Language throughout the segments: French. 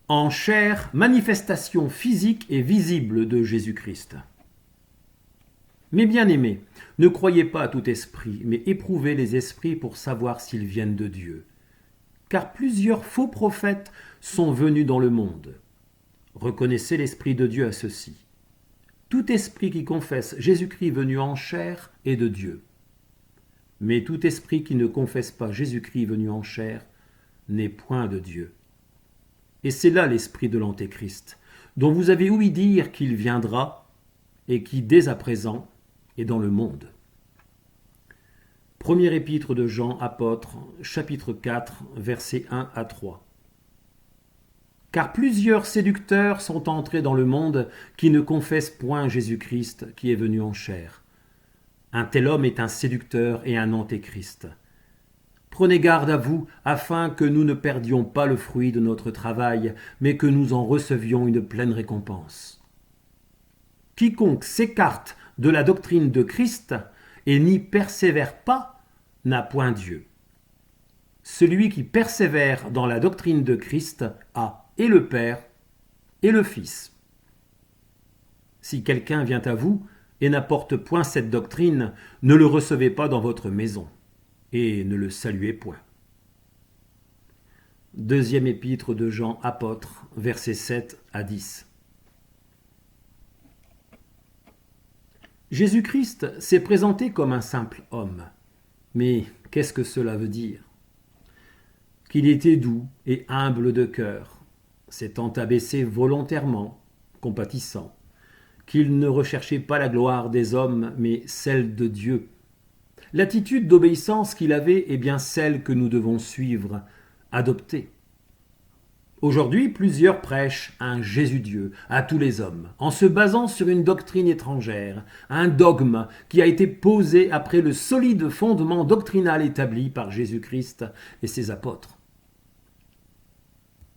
En chair, manifestation physique et visible de Jésus-Christ. Mes bien-aimés, ne croyez pas à tout esprit, mais éprouvez les esprits pour savoir s'ils viennent de Dieu. Car plusieurs faux prophètes sont venus dans le monde. Reconnaissez l'Esprit de Dieu à ceci. Tout esprit qui confesse Jésus-Christ venu en chair est de Dieu. Mais tout esprit qui ne confesse pas Jésus-Christ venu en chair n'est point de Dieu. Et c'est là l'esprit de l'Antéchrist, dont vous avez ouï dire qu'il viendra et qui, dès à présent, est dans le monde. Premier épître de Jean, apôtre, chapitre 4, versets 1 à 3. Car plusieurs séducteurs sont entrés dans le monde qui ne confessent point Jésus-Christ qui est venu en chair. Un tel homme est un séducteur et un antéchrist. Prenez garde à vous, afin que nous ne perdions pas le fruit de notre travail, mais que nous en recevions une pleine récompense. Quiconque s'écarte de la doctrine de Christ et n'y persévère pas n'a point Dieu. Celui qui persévère dans la doctrine de Christ a et le Père et le Fils. Si quelqu'un vient à vous et n'apporte point cette doctrine, ne le recevez pas dans votre maison, et ne le saluez point. Deuxième épître de Jean, apôtre, versets 7 à 10. Jésus-Christ s'est présenté comme un simple homme. Mais qu'est-ce que cela veut dire? Qu'il était doux et humble de cœur, s'étant abaissé volontairement, compatissant, qu'il ne recherchait pas la gloire des hommes, mais celle de Dieu. L'attitude d'obéissance qu'il avait est bien celle que nous devons suivre, adopter. Aujourd'hui, plusieurs prêchent un Jésus-Dieu à tous les hommes, en se basant sur une doctrine étrangère, un dogme qui a été posé après le solide fondement doctrinal établi par Jésus-Christ et ses apôtres.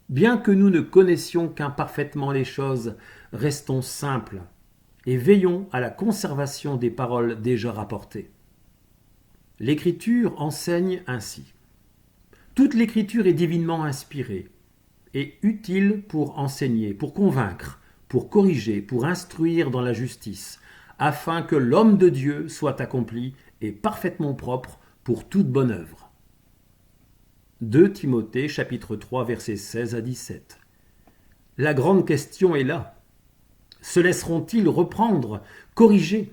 Bien que nous ne connaissions qu'imparfaitement les choses, restons simples et veillons à la conservation des paroles déjà rapportées. L'Écriture enseigne ainsi. Toute l'Écriture est divinement inspirée et utile pour enseigner, pour convaincre, pour corriger, pour instruire dans la justice, afin que l'homme de Dieu soit accompli et parfaitement propre pour toute bonne œuvre. 2 Timothée, chapitre 3, versets 16 à 17. La grande question est là. Se laisseront-ils reprendre, corriger,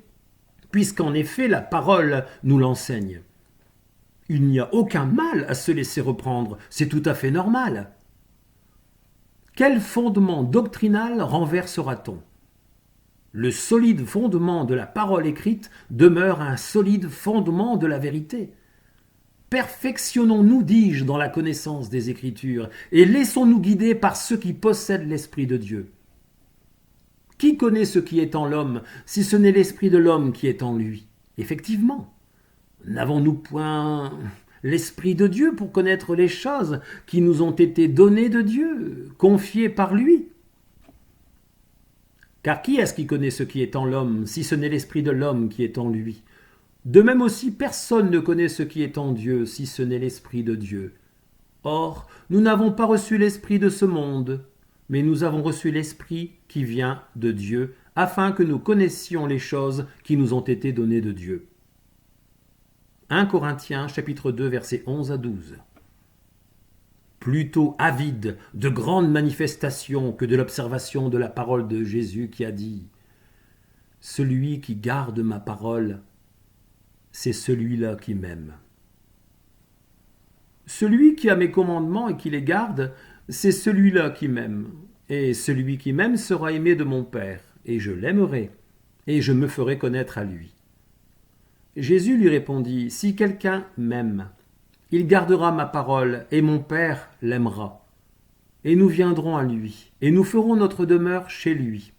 puisqu'en effet la parole nous l'enseigne? Il n'y a aucun mal à se laisser reprendre, c'est tout à fait normal. Quel fondement doctrinal renversera-t-on? Le solide fondement de la parole écrite demeure un solide fondement de la vérité. Perfectionnons-nous, dis-je, dans la connaissance des Écritures, et laissons-nous guider par ceux qui possèdent l'Esprit de Dieu. Qui connaît ce qui est en l'homme, si ce n'est l'Esprit de l'homme qui est en lui? Effectivement, n'avons-nous point l'Esprit de Dieu pour connaître les choses qui nous ont été données de Dieu, confiées par lui? Car qui est-ce qui connaît ce qui est en l'homme, si ce n'est l'Esprit de l'homme qui est en lui? De même aussi, personne ne connaît ce qui est en Dieu, si ce n'est l'Esprit de Dieu. Or, nous n'avons pas reçu l'Esprit de ce monde, mais nous avons reçu l'Esprit qui vient de Dieu, afin que nous connaissions les choses qui nous ont été données de Dieu. 1 Corinthiens, chapitre 2, versets 11 à 12. Plutôt avide de grandes manifestations que de l'observation de la parole de Jésus qui a dit « Celui qui garde ma parole, c'est celui-là qui m'aime. Celui qui a mes commandements et qui les garde, c'est celui-là qui m'aime. Et celui qui m'aime sera aimé de mon Père, et je l'aimerai, et je me ferai connaître à lui. » Jésus lui répondit, « Si quelqu'un m'aime, il gardera ma parole, et mon Père l'aimera. Et nous viendrons à lui, et nous ferons notre demeure chez lui.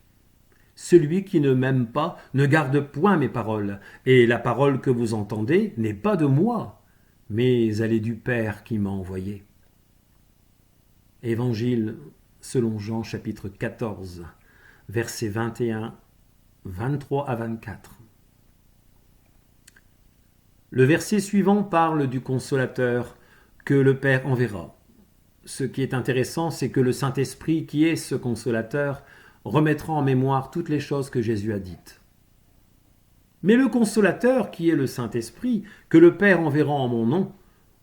Celui qui ne m'aime pas ne garde point mes paroles, et la parole que vous entendez n'est pas de moi, mais elle est du Père qui m'a envoyé. » Évangile selon Jean chapitre 14, versets 21, 23 à 24. Le verset suivant parle du Consolateur que le Père enverra. ce qui est intéressant, c'est que le Saint-Esprit, qui est ce consolateur, remettra en mémoire toutes les choses que Jésus a dites. Mais le consolateur, qui est le Saint-Esprit, que le Père enverra en mon nom,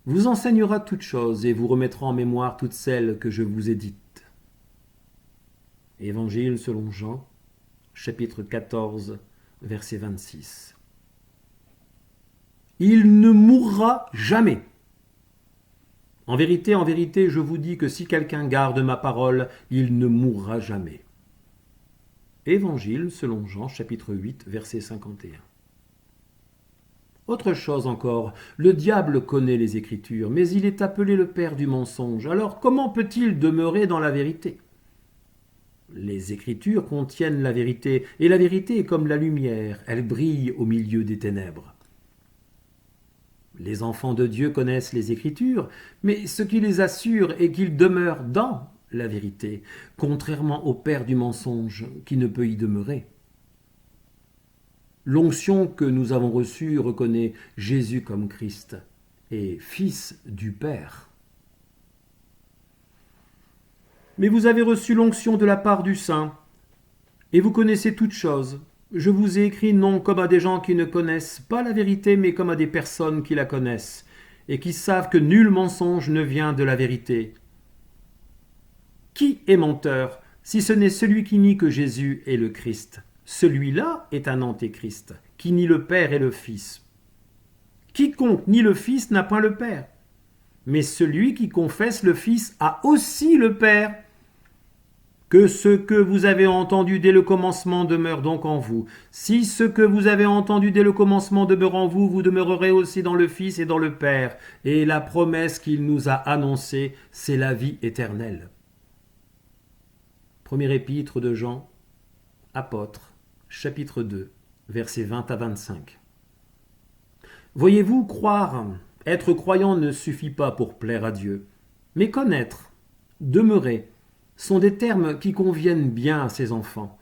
vous enseignera toutes choses et vous remettra en mémoire toutes celles que je vous ai dites. Évangile selon Jean, chapitre 14, verset 26. Il ne mourra jamais. En vérité, je vous dis que si quelqu'un garde ma parole, il ne mourra jamais. Évangile selon Jean, chapitre 8, verset 51. Autre chose encore, le diable connaît les Écritures, mais il est appelé le père du mensonge. Alors comment peut-il demeurer dans la vérité ? Les Écritures contiennent la vérité, et la vérité est comme la lumière, elle brille au milieu des ténèbres. Les enfants de Dieu connaissent les Écritures, mais ce qui les assure est qu'ils demeurent dans la vérité, contrairement au père du mensonge qui ne peut y demeurer. L'onction que nous avons reçue reconnaît Jésus comme Christ et Fils du Père. Mais vous avez reçu l'onction de la part du Saint, et vous connaissez toutes choses. Je vous ai écrit non comme à des gens qui ne connaissent pas la vérité, mais comme à des personnes qui la connaissent, et qui savent que nul mensonge ne vient de la vérité. Qui est menteur, si ce n'est celui qui nie que Jésus est le Christ ? Celui-là est un antéchrist, qui nie le Père et le Fils. Quiconque nie le Fils n'a point le Père, mais celui qui confesse le Fils a aussi le Père. Que ce que vous avez entendu dès le commencement demeure donc en vous. Si ce que vous avez entendu dès le commencement demeure en vous, vous demeurerez aussi dans le Fils et dans le Père. Et la promesse qu'il nous a annoncée, c'est la vie éternelle. Premier épître de Jean, apôtre, chapitre 2, versets 20 à 25. Voyez-vous, croire, être croyant ne suffit pas pour plaire à Dieu, mais connaître, demeurer, sont des termes qui conviennent bien à ses enfants.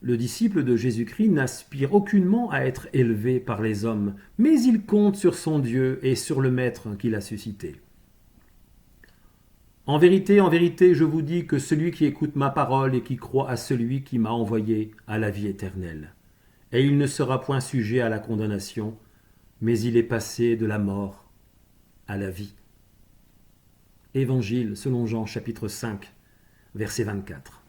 Le disciple de Jésus-Christ n'aspire aucunement à être élevé par les hommes, mais il compte sur son Dieu et sur le Maître qu'il a suscité. En vérité, je vous dis que celui qui écoute ma parole et qui croit à celui qui m'a envoyé a la vie éternelle. Et il ne sera point sujet à la condamnation, mais il est passé de la mort à la vie. Évangile selon Jean chapitre 5, verset 24.